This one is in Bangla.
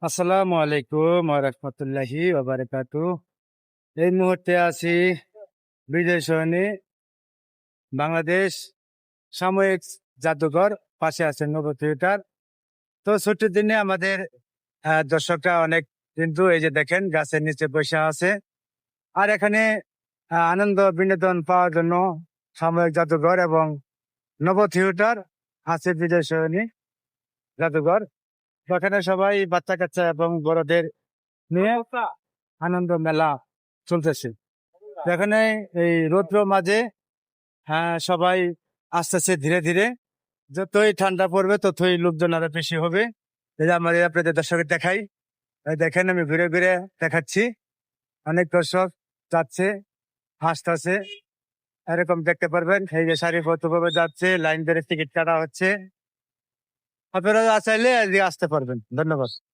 আসসালামু আলাইকুম ওয়া রাহমাতুল্লাহি ওয়া বারাকাতুহু। এই মুহূর্তে আছি বিজয় সরণি বাংলাদেশ সাময়িক জাদুঘর, পাশে আছে নব থিয়েটার। তো ছুটির দিনে আমাদের দর্শকরা অনেক, কিন্তু এই যে দেখেন গাছের নিচে বসে আছে। আর এখানে আনন্দ বিনোদন পাওয়ার জন্য সাময়িক জাদুঘর এবং নব থিয়েটার আছে বিজয় সরণি জাদুঘর। তো এখানে সবাই বাচ্চা কাচ্চা এবং বড়দের নিয়ে আনন্দ মেলা চলতেছে। তো এখানে এই রৌদ্র মাঝে সবাই আসতেছে ধীরে ধীরে। যতই ঠান্ডা পড়বে ততই লোকজন আরো বেশি হবে। এই যে আমাদের আপনাদের দর্শকের দেখাই, এই দেখেন আমি ঘুরে ঘুরে দেখাচ্ছি। অনেক দর্শক যাচ্ছে, হাসতেছে, এরকম দেখতে পারবেন। এই যে সারিবদ্ধভাবে যাচ্ছে, লাইন ধরে টিকিট কাটা হচ্ছে। আপনারা চাইলে এদিকে আসতে পারবেন। ধন্যবাদ।